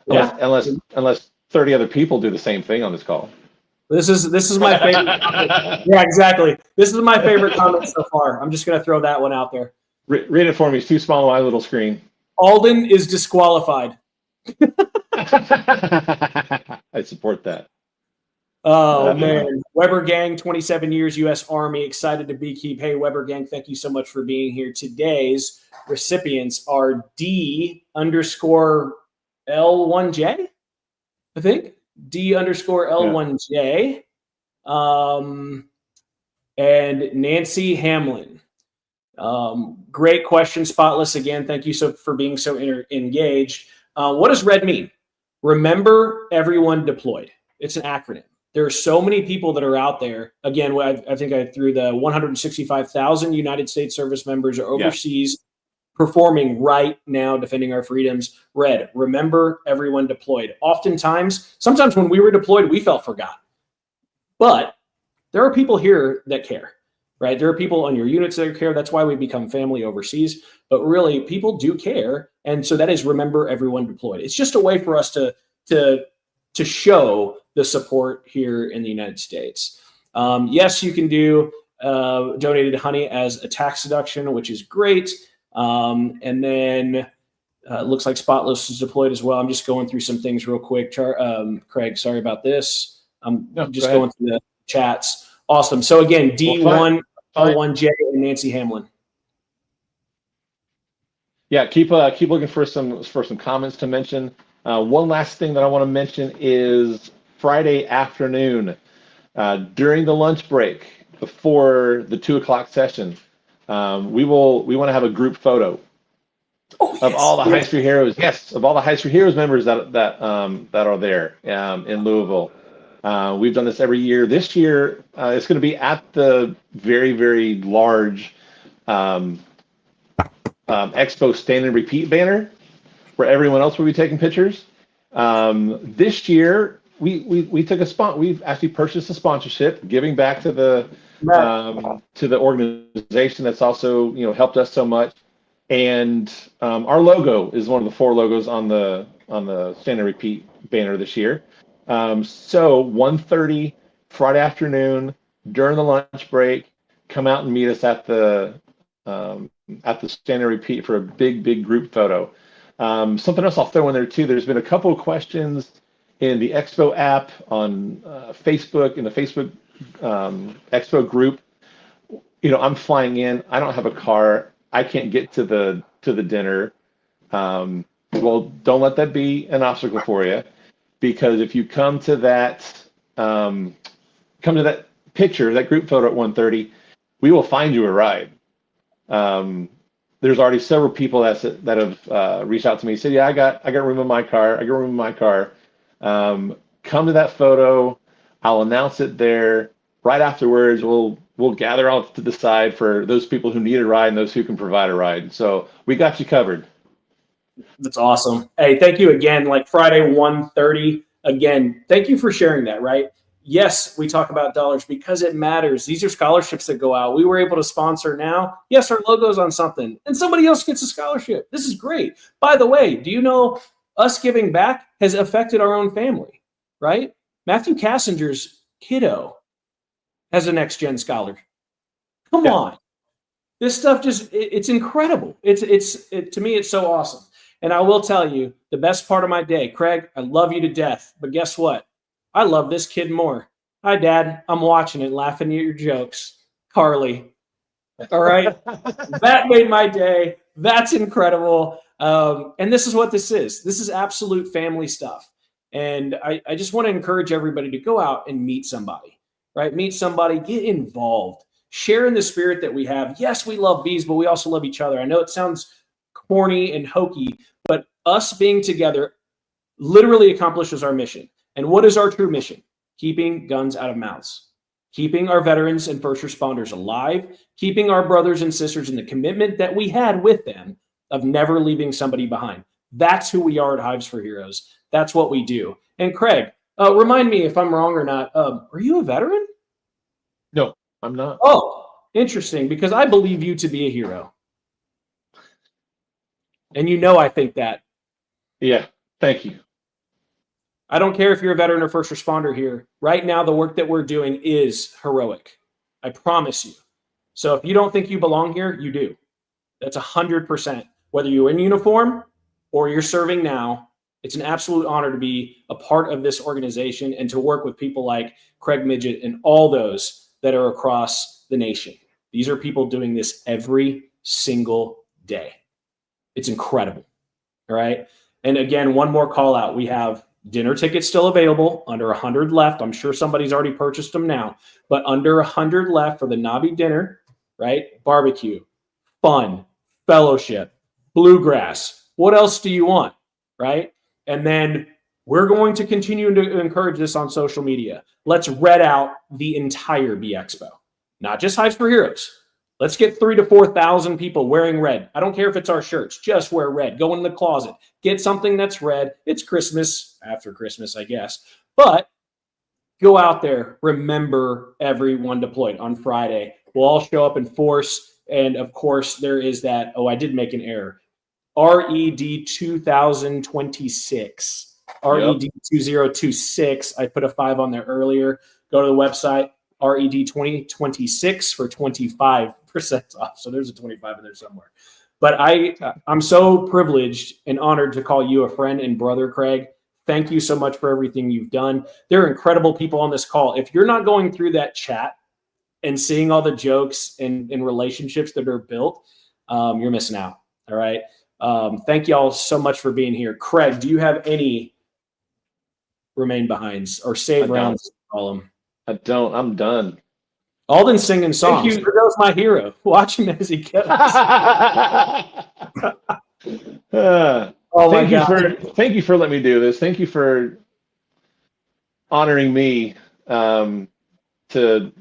Unless 30 other people do the same thing on this call. This is my favorite. Yeah, exactly. This is my favorite comment so far. I'm just going to throw that one out there. Read it for me. It's too small on my little screen. Alden is disqualified. I support that. Oh, man. Weber Gang, 27 years, U.S. Army, excited to beekeep. Hey, Weber Gang, thank you so much for being here. Today's recipients are D_L1J, I think. D_L1J. And Nancy Hamlin. Great question, Spotless. Again, thank you for being so engaged. What does RED mean? Remember everyone deployed. It's an acronym. There are so many people that are out there. Again, I think I threw the 165,000 United States service members are overseas performing right now, defending our freedoms. RED, remember everyone deployed. Sometimes when we were deployed, we felt forgotten. But there are people here that care, right? There are people on your units that care. That's why we become family overseas. But really, people do care. And so that is remember everyone deployed. It's just a way for us to show the support here in the United States. Yes, you can do donated honey as a tax deduction, which is great. And then it looks like Spotless is deployed as well. I'm just going through some things real quick. Craig, sorry about this. I'm just going through the chats. Awesome. So again, D1, L1J, and Nancy Hamlin. Yeah, keep looking for some comments to mention. One last thing that I want to mention is Friday afternoon during the lunch break before the 2:00 session. We want to have a group photo of all the Hives for Heroes. Yes, of all the Hives for Heroes members that are there in Louisville. We've done this every year. This year, it's going to be at the very, very large Expo stand and repeat banner where everyone else will be taking pictures. This year, we took we've actually purchased a sponsorship, giving back to the organization that's also helped us so much. And our logo is one of the 4 logos on the stand and repeat banner this year. So 1:30 Friday afternoon during the lunch break, come out and meet us at the stand and repeat for a big group photo. Something else I'll throw in there too. There's been a couple of questions in the Expo app on Facebook, in the Facebook Expo group. I'm flying in. I don't have a car. I can't get to the dinner. Well, don't let that be an obstacle for you, because if you come to that come to that picture, that group photo at 1:30, we will find you a ride. There's already several people that have reached out to me, said, yeah, I got room in my car. Come to that photo. I'll announce it there. Right afterwards, we'll gather out to the side for those people who need a ride and those who can provide a ride. So we got you covered. That's awesome. Hey, thank you again. Like Friday, 1:30. Again, thank you for sharing that, right? Yes, we talk about dollars because it matters. These are scholarships that go out. We were able to sponsor now. Yes, our logo's on something, and somebody else gets a scholarship. This is great. By the way, do you know us giving back has affected our own family, right? Matthew Cassinger's kiddo has a next gen scholar. Come on. This stuff it's incredible. To me, it's so awesome. And I will tell you the best part of my day, Craig, I love you to death, but guess what? I love this kid more. Hi, Dad. I'm watching it, laughing at your jokes. Carly. All right. That made my day. That's incredible. And this is what this is. This is absolute family stuff. And I just want to encourage everybody to go out and meet somebody, right? Meet somebody, get involved, share in the spirit that we have. Yes, we love bees, but we also love each other. I know it sounds corny and hokey, but us being together literally accomplishes our mission. And what is our true mission? Keeping guns out of mouths, keeping our veterans and first responders alive, keeping our brothers and sisters in the commitment that we had with them of never leaving somebody behind. That's who we are at Hives for Heroes. That's what we do. And Craig, remind me if I'm wrong or not. Are you a veteran? No, I'm not. Oh, interesting, because I believe you to be a hero. And you know I think that. Yeah, thank you. I don't care if you're a veteran or first responder here. Right now, the work that we're doing is heroic. I promise you. So if you don't think you belong here, you do. That's 100%. Whether you're in uniform or you're serving now, it's an absolute honor to be a part of this organization and to work with people like Craig Midgett and all those that are across the nation. These are people doing this every single day. It's incredible. All right. And again, one more call out. We have dinner tickets still available, under 100 left. I'm sure somebody's already purchased them now, but under 100 left for the NAHBE dinner, right? Barbecue, fun, fellowship, bluegrass. What else do you want, right? And then we're going to continue to encourage this on social media. Let's red out the entire Bee Expo, not just Hives for Heroes. Let's get 3,000 to 4,000 people wearing red. I don't care if it's our shirts. Just wear red. Go in the closet. Get something that's red. It's Christmas, after Christmas, I guess. But go out there. Remember everyone deployed on Friday. We'll all show up in force. And, of course, there is that, I did make an error. RED 2026. RED 2026. I put a 5 on there earlier. Go to the website. RED 2026 for 25% off. So there's a 25 in there somewhere. But I'm so privileged and honored to call you a friend and brother, Craig. Thank you so much for everything you've done. There are incredible people on this call. If you're not going through that chat and seeing all the jokes and relationships that are built, you're missing out. All right. Thank you all so much for being here. Craig, do you have any remain behinds or save rounds? Call them. I don't. I'm done. Alden's singing songs. There goes my hero. Watch him as he goes. Oh my God. Thank you for letting me do this. Thank you for honoring me to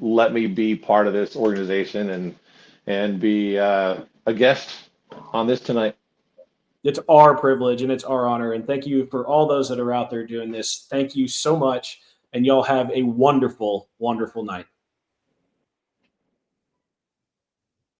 let me be part of this organization and be a guest on this tonight. It's our privilege and it's our honor. And thank you for all those that are out there doing this. Thank you so much. And y'all have a wonderful, wonderful night.